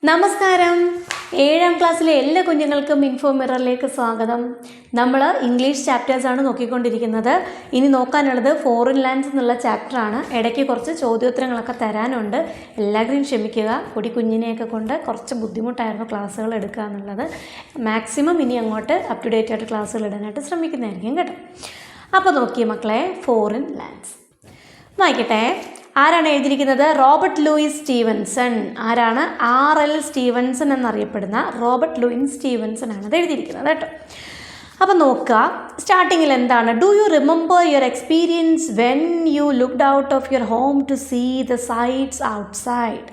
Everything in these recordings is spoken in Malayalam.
നമസ്കാരം. 7ാം ക്ലാസ്സിലെ എല്ലാ കുഞ്ഞുങ്ങൾക്കും ഇൻഫോ മിററിലേക്ക് സ്വാഗതം. നമ്മൾ ഇംഗ്ലീഷ് ചാപ്റ്റേഴ്സാണ് നോക്കിക്കൊണ്ടിരിക്കുന്നത്. ഇനി നോക്കാനുള്ളത് ഫോറിൻ ലാൻഡ്സ് എന്നുള്ള ചാപ്റ്ററാണ്. ഇടയ്ക്ക് കുറച്ച് ചോദ്യോത്തരങ്ങളൊക്കെ തരാനുണ്ട്. എല്ലാവരും ക്ഷമിക്കുക. പൊടി കുഞ്ഞിനെയൊക്കെ കൊണ്ട് കുറച്ച് ബുദ്ധിമുട്ടായിരുന്നു ക്ലാസ്സുകൾ എടുക്കുക എന്നുള്ളത്. മാക്സിമം ഇനി അങ്ങോട്ട് അപ് ടു ഡേറ്റ് ആയിട്ട് ക്ലാസ്സുകൾ ഇടാനായിട്ട് ശ്രമിക്കുന്നതായിരിക്കും കേട്ടോ. അപ്പോൾ നോക്കിയേ മക്കളെ, ഫോറിൻ ലാൻഡ്സ് വായിക്കട്ടെ. ആരാണ് എഴുതിയിരിക്കുന്നത്? Robert Louis Stevenson. ആരാണ്? RL സ്റ്റീവൻസൺ എന്നറിയപ്പെടുന്ന റോബർട്ട് ലൂയിസ് സ്റ്റീവൻസൺ ആണ് അത് എഴുതിയിരിക്കുന്നത് കേട്ടോ. അപ്പോൾ നോക്കുക, സ്റ്റാർട്ടിങ്ങിൽ എന്താണ്? Do you remember your experience when you looked out of your home to see the sights outside?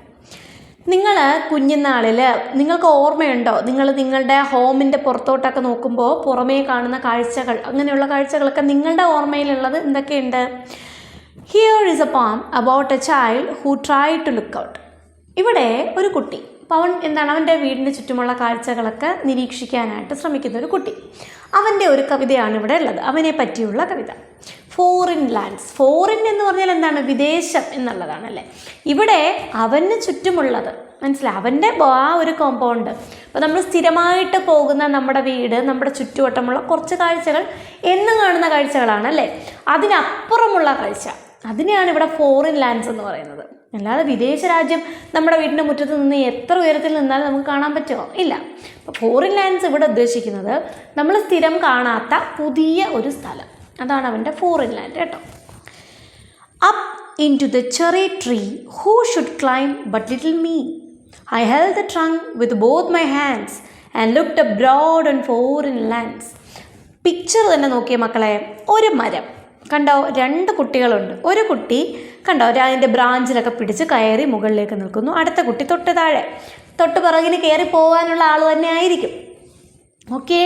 നിങ്ങൾ കുഞ്ഞുനാളിൽ നിങ്ങൾക്ക് ഓർമ്മയുണ്ടോ? നിങ്ങൾ നിങ്ങളുടെ ഹോമിൻ്റെ പുറത്തോട്ടൊക്കെ നോക്കുമ്പോൾ പുറമേ കാണുന്ന കാഴ്ചകൾ, അങ്ങനെയുള്ള കാഴ്ചകളൊക്കെ നിങ്ങളുടെ ഓർമ്മയിലുള്ളത് എന്തൊക്കെയുണ്ട്? Here is a poem about a child who tried to look out. ഇവിടെ ഒരു കുട്ടി, അവൻ എന്താണ്, അവൻ്റെ വീടിന് ചുറ്റുമുള്ള കാഴ്ചകളൊക്കെ നിരീക്ഷിക്കാനായിട്ട് ശ്രമിക്കുന്ന ഒരു കുട്ടി. അവൻ്റെ ഒരു കവിതയാണ് ഇവിടെ ഉള്ളത്, അവനെ പറ്റിയുള്ള കവിത. Foreign lands. ഫോറിൻ എന്ന് പറഞ്ഞാൽ എന്താണ്? വിദേശം എന്നുള്ളതാണല്ലേ. ഇവിടെ അവന് ചുറ്റുമുള്ളത് മനസ്സിലായി, അവൻ്റെ ആ ഒരു കോമ്പൗണ്ട്. അപ്പോൾ നമ്മൾ സ്ഥിരമായിട്ട് പോകുന്ന നമ്മുടെ വീട്, നമ്മുടെ ചുറ്റുവട്ടമുള്ള കുറച്ച് കാഴ്ചകൾ എന്നും കാണുന്ന കാഴ്ചകളാണല്ലേ. അതിനപ്പുറമുള്ള കാഴ്ച, അതിനെയാണ് ഇവിടെ ഫോറിൻ ലാൻഡ്സ് എന്ന് പറയുന്നത്. അല്ലാതെ വിദേശ രാജ്യം നമ്മുടെ വീടിൻ്റെ മുറ്റത്ത് നിന്ന് എത്ര ഉയരത്തിൽ നിന്നാലും നമുക്ക് കാണാൻ പറ്റുമോ? ഇല്ല. അപ്പോൾ ഫോറിൻ ലാൻഡ്സ് ഇവിടെ ഉദ്ദേശിക്കുന്നത് നമ്മൾ സ്ഥിരം കാണാത്ത പുതിയ ഒരു സ്ഥലം, അതാണ് അവൻ്റെ ഫോറിൻ ലാൻഡ് കേട്ടോ. Up into the cherry tree who should climb but little me. I held the trunk with both my hands and looked abroad on foreign lands. Picture തന്നെ നോക്കിയ മക്കളെ, ഒരു മരം കണ്ടോ, 2 കുട്ടികളുണ്ട്. ഒരു കുട്ടി കണ്ടോ അതിൻ്റെ ബ്രാഞ്ചിലൊക്കെ പിടിച്ച് കയറി മുകളിലേക്ക് നിൽക്കുന്നു. അടുത്ത കുട്ടി തൊട്ട് താഴെ, തൊട്ട് പിറകിന് കയറി പോകാനുള്ള ആൾ തന്നെ ആയിരിക്കും. Okay,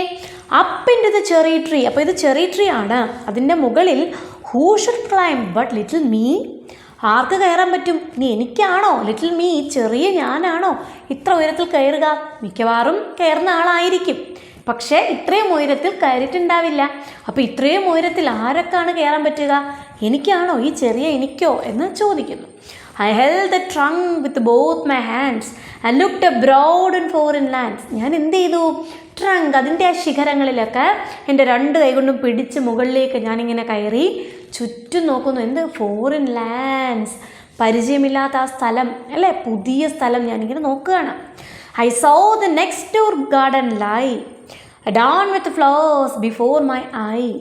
up into the cherry tree. അപ്പോൾ ഇത് ചെറി ട്രീ ആണ്. അതിൻ്റെ മുകളിൽ who should climb but little me. ആർക്ക് കയറാൻ പറ്റും? ഇനി എനിക്കാണോ? ലിറ്റിൽ മീ, ചെറിയ ഞാനാണോ ഇത്ര ഉയരത്തിൽ കയറുക? മിക്കവാറും കയറുന്ന ആളായിരിക്കും, പക്ഷേ ഇത്രയും ഉയരത്തിൽ കയറിയിട്ടുണ്ടാവില്ല. അപ്പോൾ ഇത്രയും ഉയരത്തിൽ ആരൊക്കെയാണ് കയറാൻ പറ്റുക? എനിക്കാണോ? ഈ ചെറിയ എനിക്കോ എന്ന് ചോദിക്കുന്നു. I held the trunk with both my hands and looked abroad in foreign lands. ഞാൻ എന്ത് ചെയ്തു? ട്രങ്ക്, അതിൻ്റെ ആ ശിഖരങ്ങളിലൊക്കെ എൻ്റെ 2 കൈ കൊണ്ടും പിടിച്ച് മുകളിലേക്ക് ഞാനിങ്ങനെ കയറി ചുറ്റും നോക്കുന്നു. എന്ത്? ഫോറിൻ ലാൻഡ്സ്, പരിചയമില്ലാത്ത ആ സ്ഥലം അല്ലേ, പുതിയ സ്ഥലം ഞാനിങ്ങനെ നോക്കുകയാണ്. I saw the next door garden lie adorned with flowers before my eye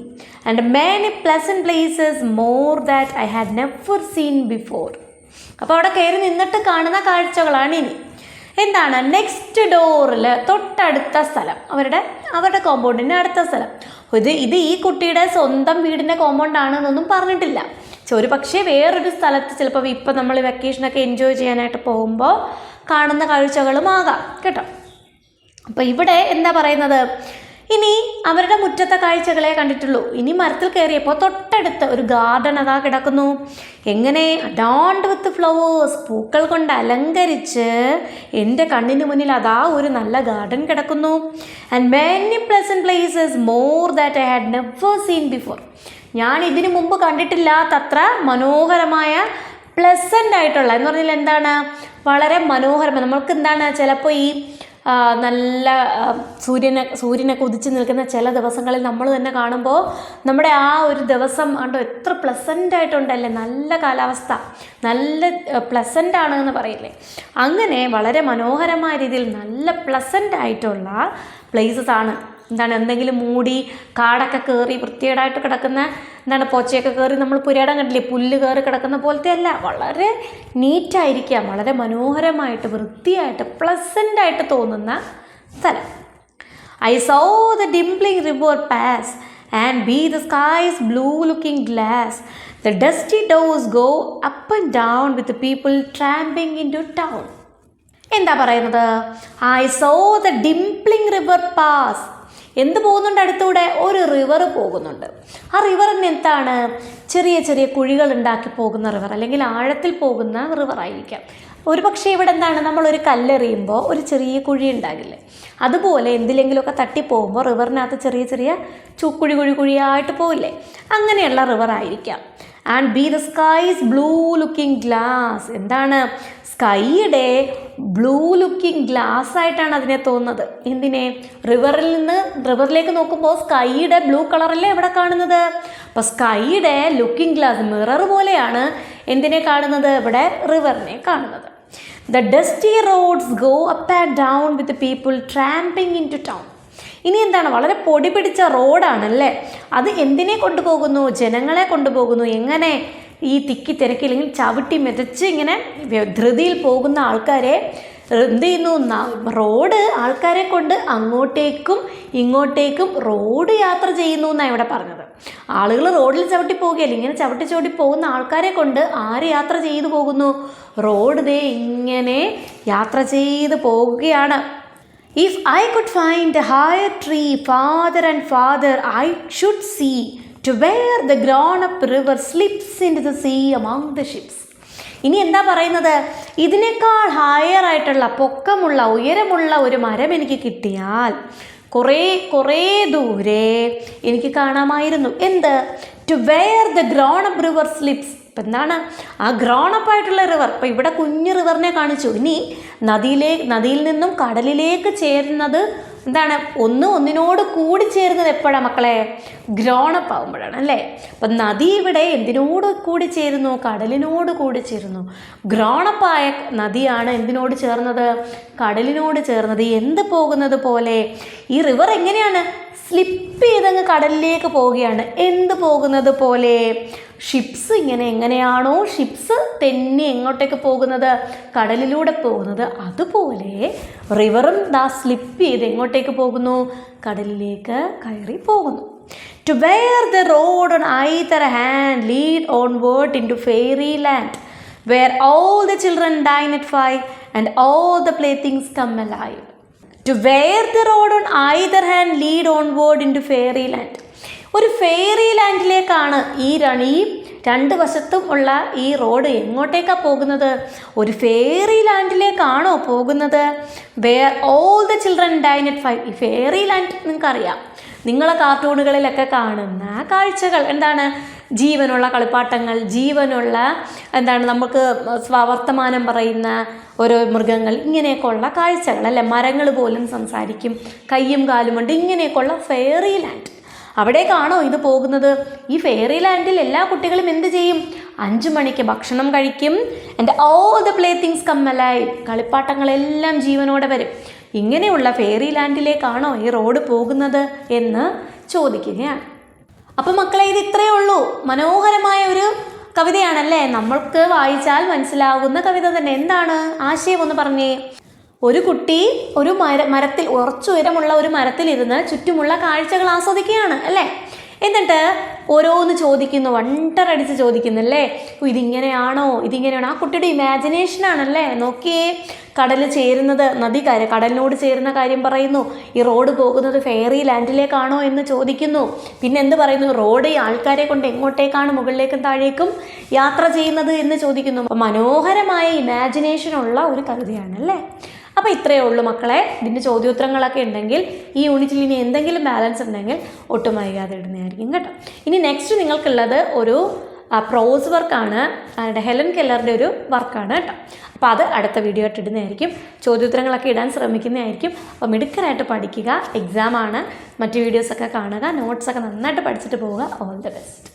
and many pleasant places more that I had never seen before. അപ്പോൾ അവിടെ കയറി നിന്നിട്ട് കാണുന്ന കാഴ്ചകളാണ് ഇനി. എന്താണ്? നെക്സ്റ്റ് ഡോറിൽ, തൊട്ടടുത്ത സ്ഥലം, അവരുടെ കോമ്പൗണ്ടിൻ്റെ അടുത്ത സ്ഥലം. ഇത് ഈ കുട്ടിയുടെ സ്വന്തം വീടിൻ്റെ കോമ്പൗണ്ട് ആണെന്നൊന്നും പറഞ്ഞിട്ടില്ല. ഒരു പക്ഷേ വേറൊരു സ്ഥലത്ത് ചിലപ്പോൾ ഇപ്പം നമ്മൾ വെക്കേഷനൊക്കെ എൻജോയ് ചെയ്യാനായിട്ട് പോകുമ്പോൾ കാണുന്ന കാഴ്ചകളും ആകാം കേട്ടോ. അപ്പോൾ ഇവിടെ എന്താ പറയുന്നത്? ഇനി അവരുടെ മുറ്റത്തെ കാഴ്ചകളെ കണ്ടിട്ടുള്ളൂ. ഇനി മരത്തിൽ കയറിയപ്പോൾ തൊട്ടടുത്ത് ഒരു ഗാർഡൻ അതാ കിടക്കുന്നു. എങ്ങനെ? അഡോൺഡ് വിത്ത് ഫ്ലവേഴ്സ്, പൂക്കൾ കൊണ്ട് അലങ്കരിച്ച് എൻ്റെ കണ്ണിന് മുന്നിൽ അതാ ഒരു നല്ല ഗാർഡൻ കിടക്കുന്നു. And many pleasant places more that I had never seen before. ഞാൻ ഇതിനു മുമ്പ് കണ്ടിട്ടില്ലാത്തത്ര മനോഹരമായ, പ്ലസൻ്റ് ആയിട്ടുള്ള എന്ന് പറഞ്ഞാൽ എന്താണ്? വളരെ മനോഹരമായ. നമ്മൾക്ക് എന്താണ് ചിലപ്പോൾ ഈ നല്ല സൂര്യനൊക്കെ ഉദിച്ച് നിൽക്കുന്ന ചില ദിവസങ്ങളിൽ നമ്മൾ തന്നെ കാണുമ്പോൾ നമ്മുടെ ആ ഒരു ദിവസം കണ്ടോ എത്ര പ്ലസൻ്റ് ആയിട്ടുണ്ടല്ലേ, നല്ല കാലാവസ്ഥ, നല്ല പ്ലസൻ്റ് ആണ് എന്ന് പറയില്ലേ. അങ്ങനെ വളരെ മനോഹരമായ രീതിയിൽ നല്ല പ്ലസൻ്റ് ആയിട്ടുള്ള പ്ലേസസ് ആണ്. എന്താണ്? എന്തെങ്കിലും മൂടി കാടൊക്കെ കയറി വൃത്തികേടായിട്ട് കിടക്കുന്ന, എന്താണ് പോച്ചയൊക്കെ കയറി നമ്മൾ പുരയിടം കണ്ടില്ലേ, പുല്ല് കയറി കിടക്കുന്ന പോലത്തെ അല്ല, വളരെ നീറ്റായിരിക്കാം, വളരെ മനോഹരമായിട്ട് വൃത്തിയായിട്ട് പ്ലസൻ്റായിട്ട് തോന്നുന്ന സ്ഥലം. I saw the dimpling river pass and be the sky's blue looking glass. The dusty doors go up and down with the people tramping into town. എന്താ പറയുന്നത്? I saw the dimpling river pass. എന്ത് പോകുന്നുണ്ട്? അടുത്തൂടെ ഒരു റിവർ പോകുന്നുണ്ട്. ആ റിവറിന് എന്താണ്? ചെറിയ ചെറിയ കുഴികൾ ഉണ്ടാക്കി പോകുന്ന റിവർ, അല്ലെങ്കിൽ ആഴത്തിൽ പോകുന്ന റിവർ ആയിരിക്കാം. ഒരു പക്ഷേ ഇവിടെ എന്താണ്? നമ്മളൊരു കല്ലെറിയുമ്പോൾ ഒരു ചെറിയ കുഴി ഉണ്ടാകില്ലേ, അതുപോലെ എന്തിലെങ്കിലുമൊക്കെ തട്ടിപ്പോകുമ്പോൾ റിവറിനകത്ത് ചെറിയ ചെറിയ കുഴിയായിട്ട് പോകില്ലേ, അങ്ങനെയുള്ള റിവർ ആയിരിക്കാം. And B the skies blue looking glass. എന്താണ്? സ്കൈയുടെ ബ്ലൂ ലുക്കിംഗ് ഗ്ലാസ് ആയിട്ടാണ് അതിനെ തോന്നുന്നത്. എന്തിനെ? റിവറിലേക്ക് നോക്കുമ്പോൾ സ്കൈയുടെ ബ്ലൂ കളറല്ലേ ഇവിടെ കാണുന്നത്. അപ്പോൾ സ്കൈയുടെ ലുക്കിംഗ് ഗ്ലാസ് മിറർ പോലെയാണ് എന്തിനെ കാണുന്നത്? ഇവിടെ റിവറിനെ കാണുന്നത്. The dusty roads go up and down with the people tramping into town. ഇനി എന്താണ്? വളരെ പൊടി പിടിച്ച റോഡാണല്ലേ. അത് എന്തിനെ കൊണ്ടുപോകുന്നു? ജനങ്ങളെ കൊണ്ടുപോകുന്നു. എങ്ങനെ? ഈ തിക്കി തിരക്കി അല്ലെങ്കിൽ ചവിട്ടി മെതച്ച് ഇങ്ങനെ ധൃതിയിൽ പോകുന്ന ആൾക്കാരെ എന്ത് ചെയ്യുന്നു? റോഡ് ആൾക്കാരെ കൊണ്ട് അങ്ങോട്ടേക്കും ഇങ്ങോട്ടേക്കും റോഡ് യാത്ര ചെയ്യുന്നു എന്നാണ് ഇവിടെ പറഞ്ഞത്. ആളുകൾ റോഡിൽ ചവിട്ടി പോവുകയല്ല, ഇങ്ങനെ ചവിട്ടി ചവിട്ടി പോകുന്ന ആൾക്കാരെ കൊണ്ട് ആര് യാത്ര ചെയ്തു പോകുന്നു? റോഡ് ദേ ഇങ്ങനെ യാത്ര ചെയ്ത് പോകുകയാണ്. If I could find a higher tree farther and farther, I should see to where the grown-up river slips into the sea among the ships. ഇനി എന്താ പറയുന്നത്? ഇതിനേക്കാൾ ഹയർ ആയിട്ടുള്ള പൊക്കമുള്ള ഉയരമുള്ള ഒരു മരം എനിക്ക് കിട്ടിയാൽ കുറേ ദൂരെ എനിക്ക് കാണാമായിരുന്നു. എന്ത്? To where the grown up river slips. ഇപ്പം എന്താണ്? ആ ഗ്രോണപ്പ് ആയിട്ടുള്ള റിവർ. ഇപ്പം ഇവിടെ കുഞ്ഞു റിവറിനെ കാണിച്ചു. ഇനി നദിയിൽ നിന്നും കടലിലേക്ക് ചേരുന്നത് എന്താണ്? ഒന്നിനോട് കൂടി ചേരുന്നത് എപ്പോഴാണ് മക്കളെ? ഗ്രോണപ്പ് ആകുമ്പോഴാണ് അല്ലേ. അപ്പം നദി ഇവിടെ എന്തിനോട് കൂടി ചേരുന്നു? കടലിനോട് കൂടി ചേരുന്നു. ഗ്രോണപ്പായ നദിയാണ് എന്തിനോട് ചേർന്നത്? കടലിനോട് ചേർന്നത്. എന്ത് പോകുന്നത് പോലെ? ഈ റിവർ എങ്ങനെയാണ്? സ്ലിപ്പ് ചെയ്തങ്ങ് കടലിലേക്ക് പോവുകയാണ്. എന്ത് പോകുന്നത് പോലെ? ഷിപ്സ് എങ്ങനെയാണോ ഷിപ്സ് തെന്നി എങ്ങോട്ടേക്ക് പോകുന്നത്? കടലിലൂടെ പോകുന്നത്. അതുപോലെ റിവറും സ്ലിപ്പ് ചെയ്ത് എങ്ങോട്ടേക്ക് പോകുന്നു? കടലിലേക്ക് കയറി പോകുന്നു. To where the road on either hand lead onward into fairyland, where all the children dine at 5 and all the playthings come alive. To where the road on either hand lead onward into fairyland. ഒരു ഫെയറി ലാൻഡിലേക്കാണ് ഈ രണ്ട് വശത്തും ഉള്ള ഈ റോഡ് എങ്ങോട്ടേക്കാണ് പോകുന്നത്? ഒരു ഫെയറി ലാൻഡിലേക്കാണോ പോകുന്നത്? Where all the children dine at 5. ഈ ഫെയറി ലാൻഡ് നിങ്ങൾക്കറിയാം, നിങ്ങളെ കാർട്ടൂണുകളിലൊക്കെ കാണുന്ന കാഴ്ചകൾ. എന്താണ്? ജീവനുള്ള കളിപ്പാട്ടങ്ങൾ, ജീവനുള്ള നമുക്ക് വർത്തമാനം പറയുന്ന ഓരോ മൃഗങ്ങൾ, ഇങ്ങനെയൊക്കെയുള്ള കാഴ്ചകൾ അല്ലേ. മരങ്ങൾ പോലും സംസാരിക്കും, കയ്യും കാലുമുണ്ട്. ഇങ്ങനെയൊക്കെയുള്ള ഫെയറി ലാൻഡ് അവിടേക്കാണോ ഇത് പോകുന്നത്? ഈ ഫെയറി ലാൻഡിൽ എല്ലാ കുട്ടികളും എന്ത് ചെയ്യും? 5 മണിക്ക് ഭക്ഷണം കഴിക്കും. And all the play things come alive. കളിപ്പാട്ടങ്ങളെല്ലാം ജീവനോടെ വരും. ഇങ്ങനെയുള്ള ഫെയറി ലാൻഡിലേക്കാണോ ഈ റോഡ് പോകുന്നത് എന്ന് ചോദിക്കുകയാണ്. അപ്പം മക്കളെ, ഇത് ഇത്രയേ ഉള്ളൂ. മനോഹരമായ ഒരു കവിതയാണല്ലേ. നമ്മൾക്ക് വായിച്ചാൽ മനസ്സിലാകുന്ന കവിത തന്നെ. എന്താണ് ആശയം? ഒന്ന് പറഞ്ഞേ. ഒരു കുട്ടി ഒരു മരത്തിൽ, ഉയരമുള്ള ഒരു മരത്തിലിരുന്ന് ചുറ്റുമുള്ള കാഴ്ചകൾ ആസ്വദിക്കുകയാണ് അല്ലേ. എന്നിട്ട് ഓരോന്ന് ചോദിക്കുന്നു, വണ്ടറടിച്ച് ചോദിക്കുന്നല്ലേ. ഇതിങ്ങനെയാണോ? ആ കുട്ടിയുടെ ഇമാജിനേഷനാണല്ലേ. നോക്കിയേ, കടൽ ചേരുന്നത് കടലിനോട് ചേരുന്ന കാര്യം പറയുന്നു. ഈ റോഡ് പോകുന്നത് ഫെയറി ലാൻഡിലേക്കാണോ എന്ന് ചോദിക്കുന്നു. പിന്നെ എന്ത് പറയുന്നു? റോഡ് ഈ ആൾക്കാരെ കൊണ്ട് എങ്ങോട്ടേക്കാണ് മുകളിലേക്കും താഴേക്കും യാത്ര ചെയ്യുന്നത് എന്ന് ചോദിക്കുന്നു. അപ്പോൾ മനോഹരമായ ഇമാജിനേഷനുള്ള ഒരു കവിതയാണല്ലേ. അപ്പോൾ ഇത്രയേ ഉള്ളൂ മക്കളെ. ഇതിൻ്റെ ചോദ്യോത്തരങ്ങളൊക്കെ ഉണ്ടെങ്കിൽ ഈ യൂണിറ്റിൽ ഇനി എന്തെങ്കിലും ബാലൻസ് ഉണ്ടെങ്കിൽ ഒട്ടും വൈകാതെ ഇടുന്നതായിരിക്കും കേട്ടോ. ഇനി നെക്സ്റ്റ് നിങ്ങൾക്കുള്ളത് ഒരു പ്രോസ് വർക്കാണ്. ഹെലൻ കെല്ലറുടെ ഒരു വർക്കാണ് കേട്ടോ. അപ്പോൾ അത് അടുത്ത വീഡിയോ ആയിട്ട് ഇടുന്നതായിരിക്കും. ചോദ്യോത്തരങ്ങളൊക്കെ ഇടാൻ ശ്രമിക്കുന്നതായിരിക്കും. അപ്പോൾ മിടുക്കരായിട്ട് പഠിക്കുക. എക്സാമാണ്. മറ്റു വീഡിയോസൊക്കെ കാണുക. നോട്ട്സൊക്കെ നന്നായിട്ട് പഠിച്ചിട്ട് പോവുക. All the best.